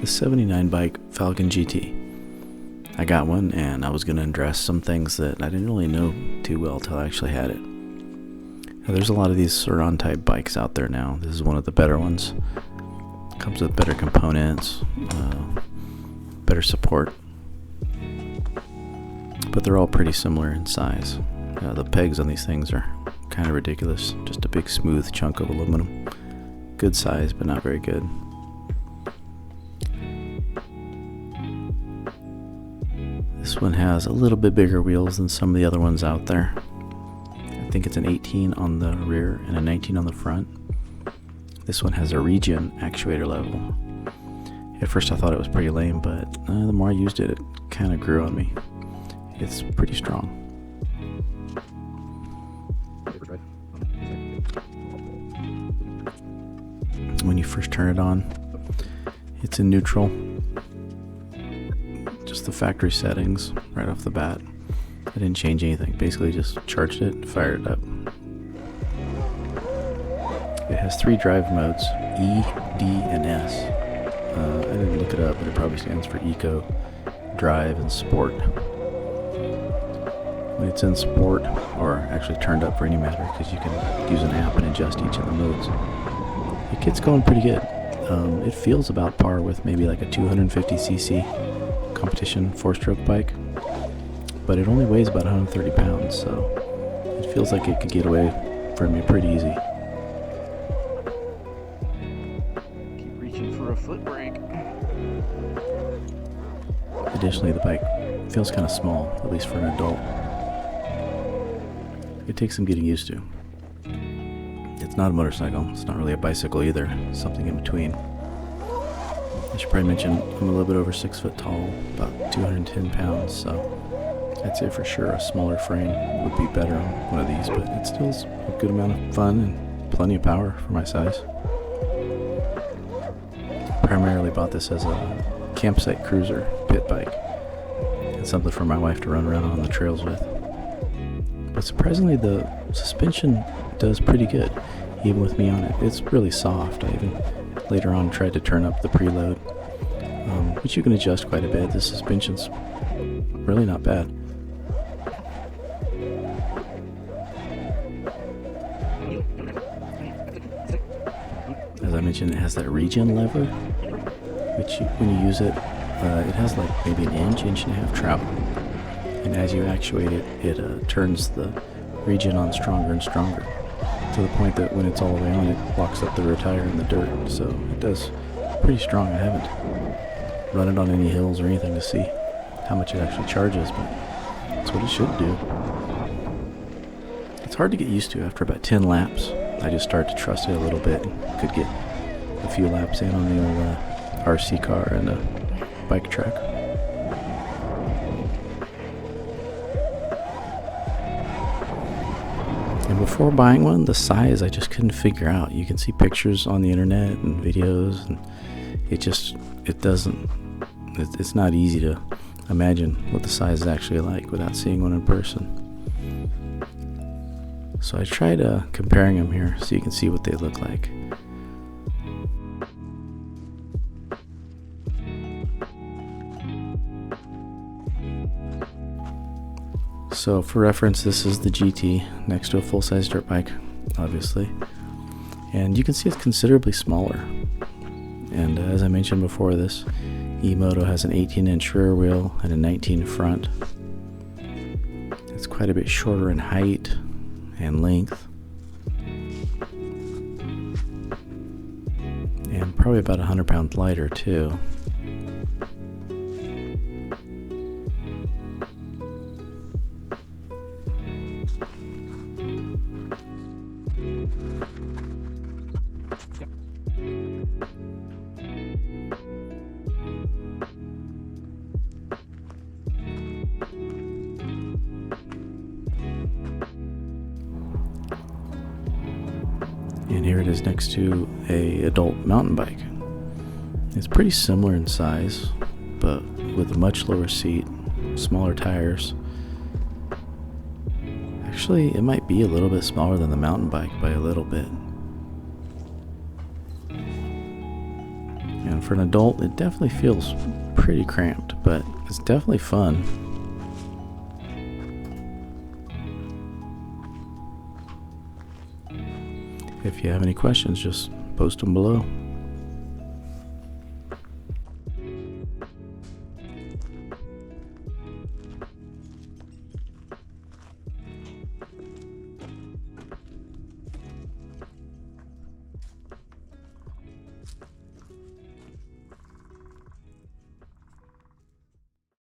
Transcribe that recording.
the 79 bike Falcon GT. I got one and I was going to address some things that I didn't really know too well till I actually had it. Now, there's a lot of these Surron type bikes out there now. This is one of the better ones. Comes with better components, better support, but they're all pretty similar in size. The pegs on these things are kind of ridiculous. Just a big smooth chunk of aluminum. Good size, but not very good. This one has a little bit bigger wheels than some of the other ones out there. I think it's an 18 on the rear and a 19 on the front. This one has a regen actuator level. At first I thought it was pretty lame, but the more I used it, it kind of grew on me. It's pretty strong. When you first turn it on, it's in neutral. Just the factory settings right off the bat. I didn't change anything. Basically just charged it, fired it up. It has 3 drive modes, E, D, and S. I didn't look it up, but it probably stands for Eco, Drive, and Sport. When it's in Sport, or actually turned up for any matter, because you can use an app and adjust each of the modes, it gets going pretty good. It feels about par with maybe like a 250cc competition 4-stroke bike, but it only weighs about 130 pounds, so it feels like it could get away from you pretty easy. Keep reaching for a foot brake. Additionally, the bike feels kind of small, at least for an adult. It takes some getting used to. It's not a motorcycle, it's not really a bicycle either, something in between. I should probably mention I'm a little bit over 6 foot tall, about 210 pounds, so I'd say for sure a smaller frame would be better on one of these, but it still is a good amount of fun and plenty of power for my size. Primarily bought this as a campsite cruiser pit bike. It's something for my wife to run around on the trails with. But surprisingly, the suspension does pretty good, even with me on it. It's really soft. I even later on tried to turn up the preload, which you can adjust quite a bit. The suspension's really not bad. As I mentioned, it has that regen lever, which when you use it, it has like maybe an inch and a half travel. And as you actuate it, it turns the regen on stronger and stronger, to the point that when it's all the way on, it locks up the rear tire in the dirt. So it does pretty strong. I haven't run it on any hills or anything to see how much it actually charges, but that's what it should do. It's hard to get used to after about 10 laps. I just started to trust it a little bit and could get a few laps in on the old RC car and a bike track. And before buying one, the size I just couldn't figure out. You can see pictures on the internet and videos, and it's not easy to imagine what the size is actually like without seeing one in person. So I tried comparing them here so you can see what they look like. So for reference, this is the GT next to a full-size dirt bike, obviously. And you can see it's considerably smaller. And as I mentioned before, this e-moto has an 18-inch rear wheel and a 19 front. It's quite a bit shorter in height and length. And probably about 100 pounds lighter too. And here it is next to a adult mountain bike. It's pretty similar in size, but with a much lower seat, smaller tires. Actually, it might be a little bit smaller than the mountain bike by a little bit. And for an adult, it definitely feels pretty cramped, but it's definitely fun. If you have any questions, just post them below.